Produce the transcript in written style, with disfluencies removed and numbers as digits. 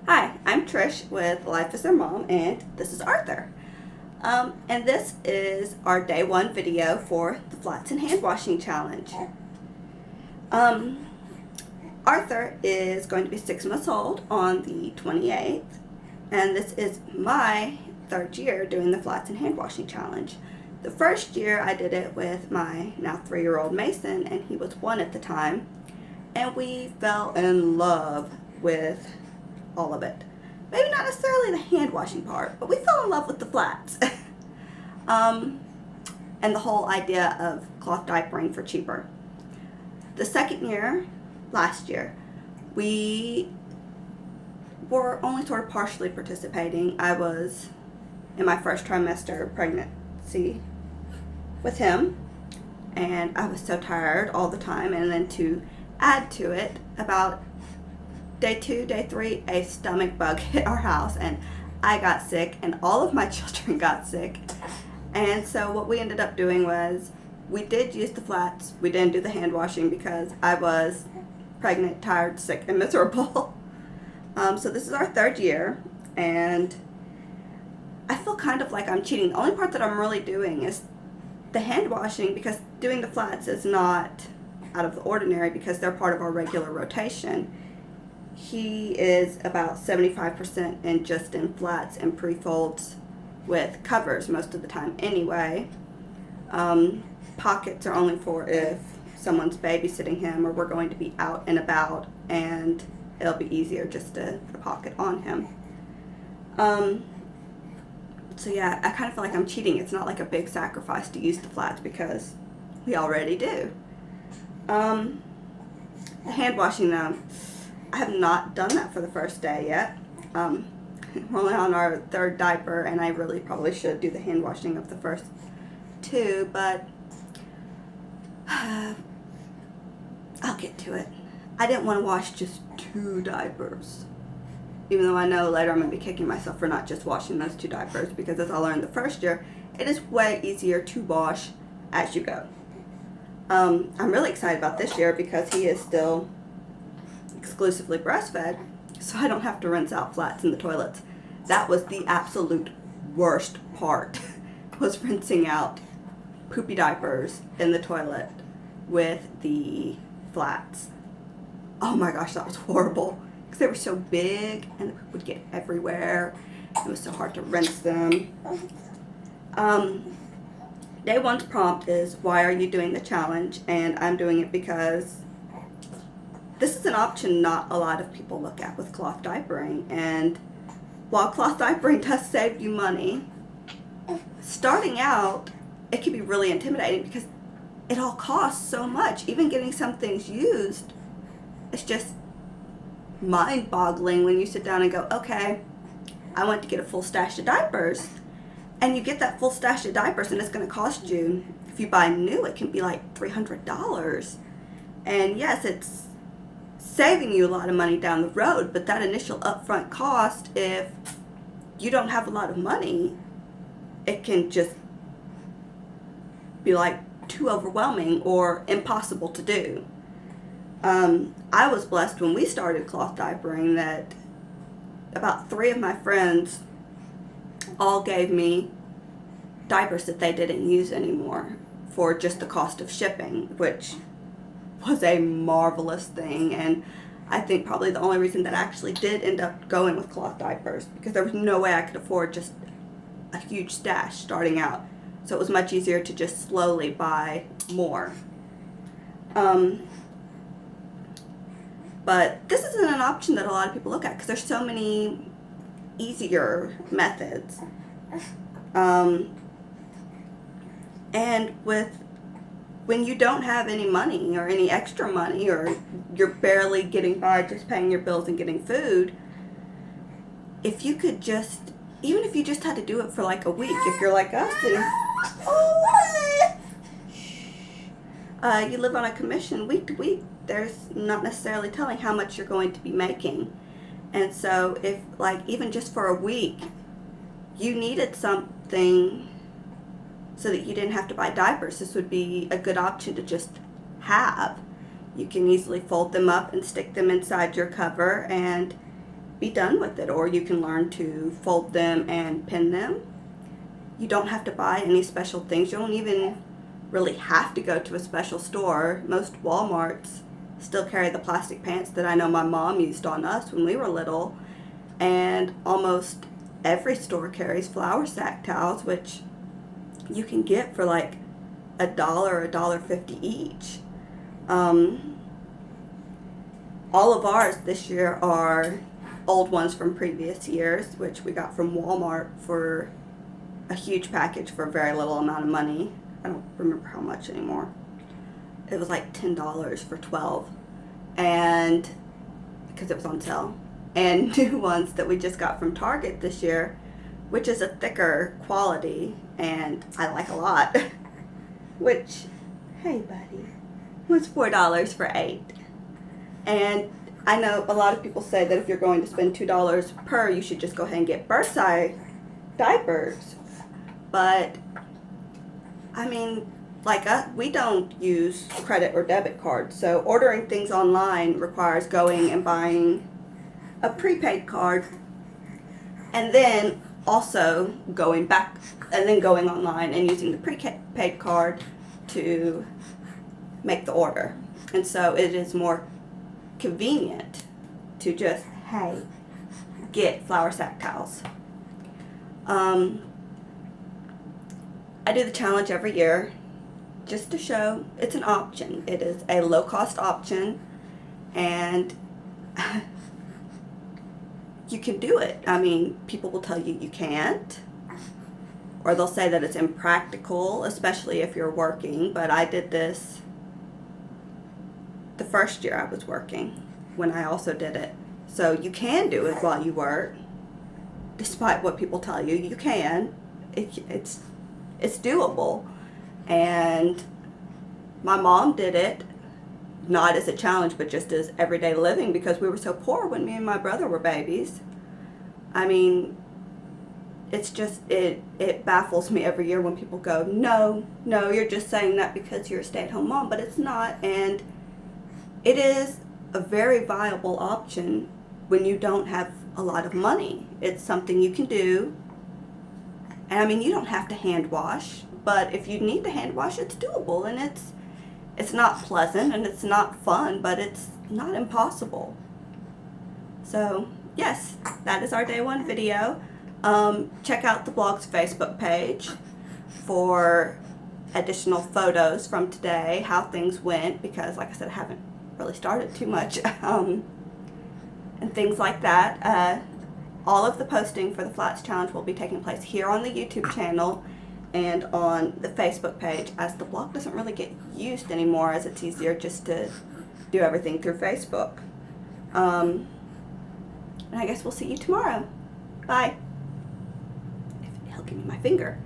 Hi, I'm Trish with Life as Their Mom, and this is Arthur. And this is our day one video for the Flats and Hand Washing Challenge. Um, Arthur is going to be 6 months old on the 28th, and this is my third year doing the Flats and Hand Washing Challenge. The first year I did it with my now 3-year-old Mason, and he was 1 at the time, and we fell in love with all of it. Maybe not necessarily the hand washing part, but we fell in love with the flats. And the whole idea of cloth diapering for cheaper. The second year, last year, we were only sort of partially participating. I was in my first trimester of pregnancy with him, and I was so tired all the time. And then to add to it, about day 2, day 3, a stomach bug hit our house, and I got sick, and all of my children got sick. And so what we ended up doing was we did use the flats. We didn't do the hand washing because I was pregnant, tired, sick, and miserable. So this is our third year, and I feel kind of like I'm cheating. The only part that I'm really doing is the hand washing, because doing the flats is not out of the ordinary because they're part of our regular rotation. He is about 75% in flats and pre-folds with covers most of the time anyway. Pockets are only for if someone's babysitting him or we're going to be out and about, and it'll be easier just to put a pocket on him. So yeah, I kind of feel like I'm cheating. It's not like a big sacrifice to use the flats because we already do. The hand washing though, I have not done that for the first day yet. We're only on our third diaper, and I really probably should do the hand washing of the first 2, but I'll get to it. I didn't want to wash just 2 diapers, even though I know later I'm going to be kicking myself for not just washing those 2 diapers, because as I learned the first year, it is way easier to wash as you go. I'm really excited about this year because he is still exclusively breastfed, so I don't have to rinse out flats in the toilets. That was the absolute worst part, was rinsing out poopy diapers in the toilet with the flats. Oh my gosh, that was horrible, because they were so big and the poop would get everywhere. It was so hard to rinse them. Day 1's prompt is, why are you doing the challenge? And I'm doing it because this is an option not a lot of people look at with cloth diapering. And while cloth diapering does save you money, starting out, it can be really intimidating because it all costs so much. Even getting some things used, it's just mind-boggling when you sit down and go, okay, I went to get a full stash of diapers. And you get that full stash of diapers, and it's going to cost you, if you buy new, it can be like $300. And yes, it's saving you a lot of money down the road, but that initial upfront cost, if you don't have a lot of money, it can just be like too overwhelming or impossible to do. I was blessed when we started cloth diapering that about 3 of my friends all gave me diapers that they didn't use anymore for just the cost of shipping, which was a marvelous thing. And I think probably the only reason that I actually did end up going with cloth diapers, because there was no way I could afford just a huge stash starting out. So it was much easier to just slowly buy more. But this isn't an option that a lot of people look at because there's so many easier methods. And when you don't have any money or any extra money, or you're barely getting by just paying your bills and getting food, if you could just, even if you just had to do it for like a week, if you're like us and you live on a commission week to week, there's not necessarily telling how much you're going to be making. And so if, like, even just for a week, you needed something so that you didn't have to buy diapers, this would be a good option to just have. You can easily fold them up and stick them inside your cover, and be done with it, or you can learn to fold them and pin them. You don't have to buy any special things. You don't even really have to go to a special store. Most Walmarts still carry the plastic pants that I know my mom used on us when we were little, and almost every store carries flour sack towels, which you can get for like $1, $1.50 each. All of ours this year are old ones from previous years, which we got from Walmart for a huge package for a very little amount of money. I don't remember how much anymore. It was like $10 for 12, and because it was on sale. And new ones that we just got from Target this year, which is a thicker quality, and I like a lot. Which, hey buddy, was $4 for 8. And I know a lot of people say that if you're going to spend $2 per, you should just go ahead and get birth size diapers. But I mean, like we don't use credit or debit cards, so ordering things online requires going and buying a prepaid card, and then also going back and then going online and using the prepaid card to make the order. And so it is more convenient to just, hey, get flour sack towels. I do the challenge every year just to show it's an option. It is a low-cost option, and you can do it. I mean, people will tell you you can't, or they'll say that it's impractical, especially if you're working. But I did this the first year I was working, when I also did it. So you can do it while you work, despite what people tell you. You can. It's doable. And my mom did it, not as a challenge, but just as everyday living, because we were so poor when me and my brother were babies. I mean, it's just, it baffles me every year when people go, no, you're just saying that because you're a stay-at-home mom, but it's not. And it is a very viable option when you don't have a lot of money. It's something you can do. And I mean, you don't have to hand wash, but if you need to hand wash, it's doable, and it's not pleasant and it's not fun, but it's not impossible. So yes, that is our day one video. Check out the blog's Facebook page for additional photos from today, how things went, because like I said, I haven't really started too much, and things like that. All of the posting for the Flats Challenge will be taking place here on the YouTube channel and on the Facebook page, as the blog doesn't really get used anymore, as it's easier just to do everything through Facebook. And I guess we'll see you tomorrow. Bye. He'll give me my finger.